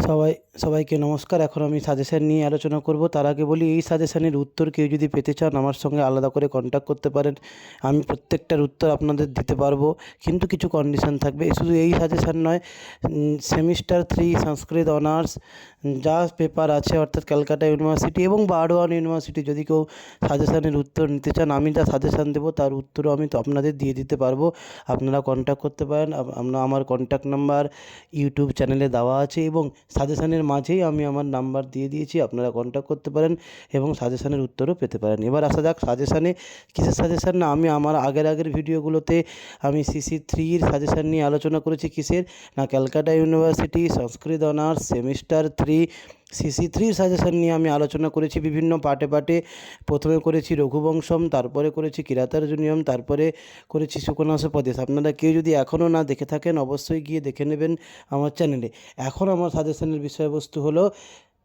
সবাই সবাইকে নমস্কার। এখন আমি সাজেশন নিয়ে আলোচনা করব। তার আগে বলি, এই সাজেশনের উত্তর কেউ যদি পেতে চান আমার সঙ্গে আলাদা করে কন্ট্যাক্ট করতে পারেন। আমি প্রত্যেকটার উত্তর আপনাদের দিতে পারবো, কিন্তু কিছু কন্ডিশন থাকবে। শুধু এই সাজেশন নয়, সেমিস্টার 3 সংস্কৃত অনার্স যা পেপার আছে, অর্থাৎ ক্যালকাটা ইউনিভার্সিটি এবং বারওয়ান ইউনিভার্সিটি, যদি কেউ সাজেশনের উত্তর নিতে চান, আমি যা সাজেশন দেবো তার উত্তরও আমি তো আপনাদের দিয়ে দিতে পারবো। আপনারা কন্ট্যাক্ট করতে পারেন। আমার কন্ট্যাক্ট নাম্বার ইউটিউব চ্যানেলে দেওয়া আছে এবং সাজেশানের মাঝেই আমি আমার নাম্বার দিয়ে দিয়েছি, আপনারা কন্ট্যাক্ট করতে পারেন এবং সাজেশানের উত্তরও পেতে পারেন। এবার আসা যাক সাজেশানে। কিসের সাজেশান? না, আমি আমার আগের ভিডিওগুলোতে আমি CC3-র সাজেশান নিয়ে আলোচনা করেছি। কিসের? না, ক্যালকাটা ইউনিভার্সিটি সংস্কৃত অনার্স সেমিস্টার 3 CC3-র সাজেশান নিয়ে আমি আলোচনা করেছি বিভিন্ন পার্টে। প্রথমে করেছি রঘুবংশম, তারপরে করেছি কিরাতার্জুনীয়ম, তারপরে করেছি সুকনাসোপদেশ। আপনারা কেউ যদি এখনও না দেখে থাকেন অবশ্যই গিয়ে দেখে নেবেন আমার চ্যানেলে। এখন আমার সাজেশনের বিষয়বস্তু হলো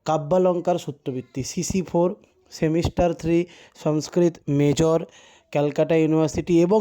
কাব্যালঙ্কার সূত্রবৃত্তি, CC4 সেমিস্টার 3 সংস্কৃত মেজর ক্যালকাটা ইউনিভার্সিটি এবং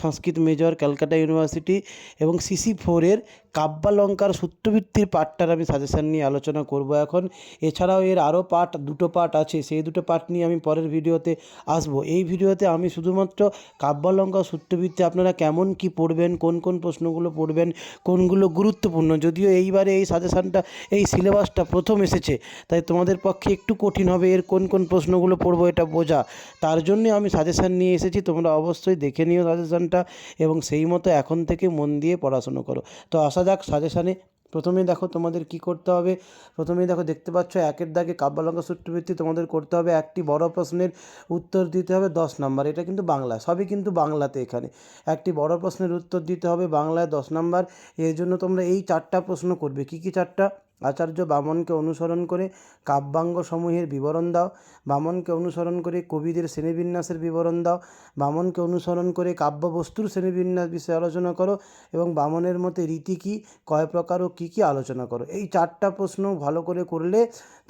সংস্কৃত মেজর ক্যালকাটা ইউনিভার্সিটি এবং CC4-এর কাব্যালঙ্কার সূত্রবৃত্তির পার্টটার আমি সাজেশান নিয়ে আলোচনা করব এখন। এছাড়াও এর আরও দুটো পার্ট আছে, সেই দুটো পার্ট নিয়ে আমি পরের ভিডিওতে আসবো। এই ভিডিওতে আমি শুধুমাত্র কাব্যালঙ্কার সূত্রবৃত্তি আপনারা কেমন কি পড়বেন, কোন কোন প্রশ্নগুলো পড়বেন, কোনগুলো গুরুত্বপূর্ণ। যদিও এইবারে এই সাজেশানটা, এই সিলেবাসটা প্রথম এসেছে, তাই তোমাদের পক্ষে একটু কঠিন হবে এর কোন কোন প্রশ্নগুলো পড়বো এটা বোঝা। তার জন্যে আমি সাজেশান নিয়ে এসেছি। তোমরা অবশ্যই দেখে নিও সাজেশানটা এবং সেই মতো এখন থেকে মন দিয়ে পড়াশুনো করো। তো আসা যাক সাজেশানে। প্রথমেই দেখো তোমাদের কি করতে হবে। প্রথমেই দেখো, দেখতে পাচ্ছ একের দাগে কাব্যালঙ্কার সূত্রবৃত্তি তোমাদের করতে হবে। একটি বড় প্রশ্নের উত্তর দিতে হবে 10 নাম্বার। এটা কিন্তু বাংলা, সবই কিন্তু বাংলাতে। এখানে একটি বড় প্রশ্নের উত্তর দিতে হবে বাংলায় 10 নাম্বার। এর জন্য তোমরা এই 4টা প্রশ্ন করবে। কি কি 4টা? আচার্য বামনকে অনুসরণ করে কাব্যাঙ্গ সমূহের বিবরণ দাও। বামনকে অনুসরণ করে কবিদের শ্রেণীবিন্যাসের বিবরণ দাও। বামনকে অনুসরণ করে কাব্যবস্তুর শ্রেণীবিন্যাস বিষয়ে আলোচনা করো এবং বামনের মতে রীতি কী, কয় প্রকার ও কী কী আলোচনা করো। এই 4টা প্রশ্ন ভালো করে করলে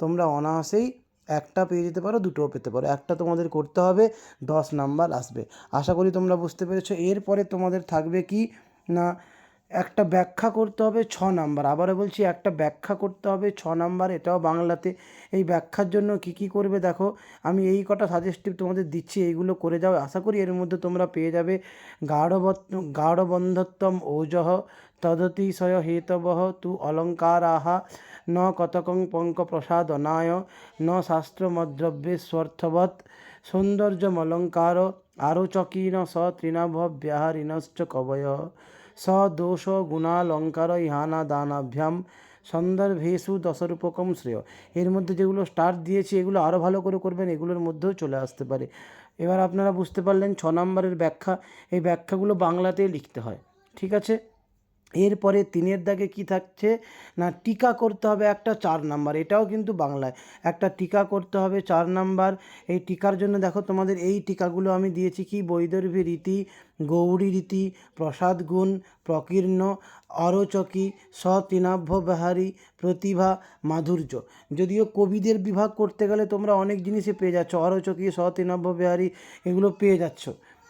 তোমরা অনায়াসেই একটা পেয়ে যেতে পারো, দুটোও পেতে পারো। একটা তোমাদের করতে হবে, 10 নাম্বার আসবে। আশা করি তোমরা বুঝতে পেরেছো। এরপরে তোমাদের থাকবে কি না, একটা ব্যাখ্যা করতে হবে 6 নাম্বার। আবারও বলছি, একটা ব্যাখ্যা করতে হবে 6 নাম্বার, এটাও বাংলাতে। এই ব্যাখ্যার জন্য কি কি করবে দেখো, আমি এই কটা সাজেস্টিভ তোমাদের দিচ্ছি, এইগুলো করে যাও। আশা করি এর মধ্যে তোমরা পেয়ে যাবে। গাঢ়বন্ধত্বম ওজঃ তদতিশয় হেতবঃ তু অলঙ্কারাঃ ন কতকং পঙ্ক প্রসাদনায় ন শাস্ত্রমদ্রব্যে স্বর্থবৎ সৌন্দর্যমলঙ্কার আরোচকীন স তৃণাভ ব্যাহারিণশ্চ কবয়ঃ স দোষ গুণালঙ্কার ইহানা দানাভ্যাম সন্দর্ভেষু দশরূপকম শ্রেয়। এর মধ্যে যেগুলো স্টার দিয়েছি এগুলো আরও ভালো করে করবেন, এগুলোর মধ্যেও চলে আসতে পারে। এবার আপনারা বুঝতে পারলেন 6 নম্বরের ব্যাখ্যা। এই ব্যাখ্যাগুলো বাংলাতেই লিখতে হয়, ঠিক আছে। এরপরে 3-এর দাগে কি থাকছে না, টিকা করতে হবে একটা 4 নাম্বার। এটাও কিন্তু বাংলায়। একটা টিকা করতে হবে 4 নাম্বার। এই টিকার জন্য দেখো তোমাদের এই টিকাগুলো আমি দিয়েছি কি, বৈদর্ভী রীতি, গৌরী রীতি, প্রসাদ গুণ, প্রকীর্ণ, অরোচকী, সতৃণাভ্য বিহারী, প্রতিভা, মাধুর্য। যদিও কবিদের বিভাগ করতে গেলে তোমরা অনেক জিনিসই পেয়ে যাচ্ছ, অরোচকী, সতৃণাভ্য বিহারী এগুলো পেয়ে যাচ্ছ।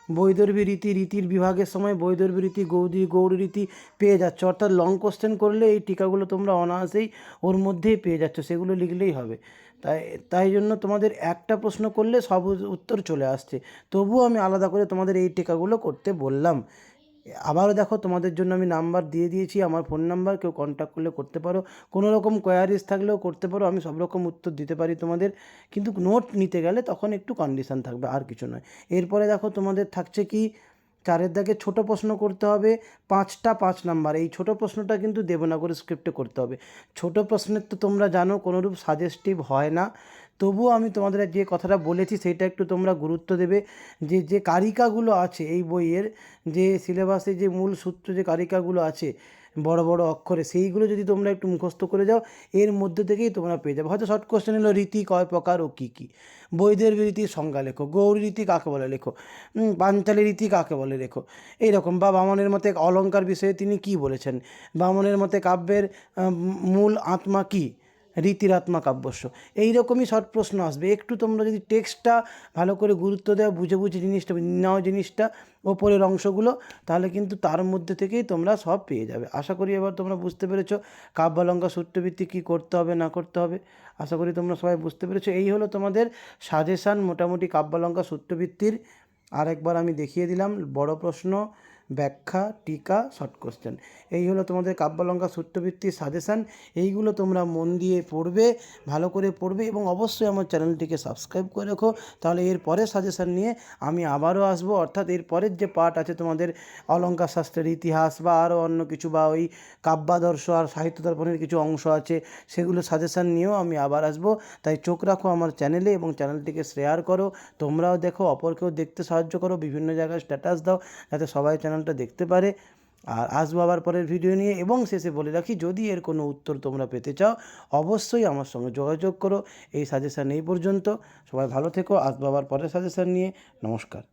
বৈদর্ভী রীতির বিভাগের সময় বৈদর্ভী রীতি, গৌড়ী রীতি পেয়ে যাচ্ছ। অর্থাৎ লং কোশ্চেন করলে এই টিকাগুলো তোমরা অনায়াসেই ওর মধ্যেই পেয়ে যাচ্ছ, সেগুলো লিখলেই হবে। তাই জন্য তোমাদের একটা প্রশ্ন করলে সব উত্তর চলে আসছে। তবুও আমি আলাদা করে তোমাদের এই টিকাগুলো করতে বললাম। আবারও দেখো, তোমাদের জন্য আমি নাম্বার দিয়ে দিয়েছি, আমার ফোন নাম্বার, কেউ কন্ট্যাক্ট করলে করতে পারো। কোনো রকম কোয়ারিজ থাকলেও করতে পারো, আমি সব রকম উত্তর দিতে পারি তোমাদের। কিন্তু নোট নিতে গেলে তখন একটু কন্ডিশান থাকবে, আর কিছু নয়। এরপরে দেখো তোমাদের থাকছে কি, 4-এর দাগে ছোট প্রশ্ন করতে হবে 5টা 5 নাম্বার। এই ছোট প্রশ্নটা কিন্তু দেবনাগরী স্ক্রিপ্টে করতে হবে। ছোট প্রশ্নের তো তোমরা জানো কোনোরূপ সাজেস্টিভ হয় না, তবুও আমি তোমাদের যে কথাটা বলেছি সেইটা একটু তোমরা গুরুত্ব দেবে। যে কারিকাগুলো আছে এই বইয়ের, যে সিলেবাসে যে মূল সূত্র যে কারিকাগুলো আছে বড় বড় অক্ষরে, সেইগুলো যদি তোমরা একটু মুখস্থ করে যাও, এর মধ্যে থেকেই তোমরা পেয়ে যাবে। হয়তো শর্ট কোশ্চেন এলো রীতি কয় প্রকার ও কী কী, বৈদের রীতির সংজ্ঞা লেখো, গৌরী রীতি কাকে বলে লেখো, পাঞ্চালী রীতি কাকে বলে লেখো, এইরকম। বা বামনের মতে অলঙ্কার বিষয়ে তিনি কি বলেছেন, বামনের মতে কাব্যের মূল আত্মা কী, রীতিরাত্মা কাব্যস্য, এইরকমই শর্ট প্রশ্ন আসবে। একটু তোমরা যদি টেক্সটটা ভালো করে গুরুত্ব দেওয়া, বুঝে বুঝে জিনিসটা নাও, জিনিসটা ওপরের অংশগুলো, তাহলে কিন্তু তার মধ্যে থেকেই তোমরা সব পেয়ে যাবে। আশা করি এবার তোমরা বুঝতে পেরেছো কাব্যালঙ্কার সূত্রভিত্তিক কী করতে হবে না করতে হবে। আশা করি তোমরা সবাই বুঝতে পেরেছো। এই হলো তোমাদের সাজেশান মোটামুটি কাব্যালঙ্কার সূত্রভিত্তির। আর একবার আমি দেখিয়ে দিলাম, বড় প্রশ্ন, ব্যাখ্যা, টিকা, শর্ট কোশ্চেন, এই হলো তোমাদের কাব্যালঙ্কার সূত্রভিত্তিক সাজেশান। এইগুলো তোমরা মন দিয়ে পড়বে, ভালো করে পড়বে, এবং অবশ্যই আমার চ্যানেলটিকে সাবস্ক্রাইব করে রেখো। তাহলে এর পরের সাজেশান নিয়ে আমি আবারও আসবো, অর্থাৎ এর পরের যে পার্ট আছে তোমাদের অলঙ্কার শাস্ত্রের ইতিহাস বা আরও অন্য কিছু, বা ওই কাব্যাদর্শ আর সাহিত্য দর্পণের কিছু অংশ আছে, সেগুলো সাজেশান নিয়েও আমি আবার আসবো। তাই চোখ রাখো আমার চ্যানেলে এবং চ্যানেলটিকে শেয়ার করো, তোমরাও দেখো, অপরকেও দেখতে সাহায্য করো, বিভিন্ন জায়গায় স্ট্যাটাস দাও যাতে সবাই চ্যানেলটা দেখতে পারে। আর আসবো আবার পরের ভিডিও নিয়ে। এবং শেষে বলে রাখি, যদি এর কোনো উত্তর তোমরা পেতে চাও অবশ্যই আমার সঙ্গে যোগাযোগ করো। এই সাজেশান এই পর্যন্ত, সবাই ভালো থেকো, আসবো আবার পরের সাজেশান নিয়ে। নমস্কার।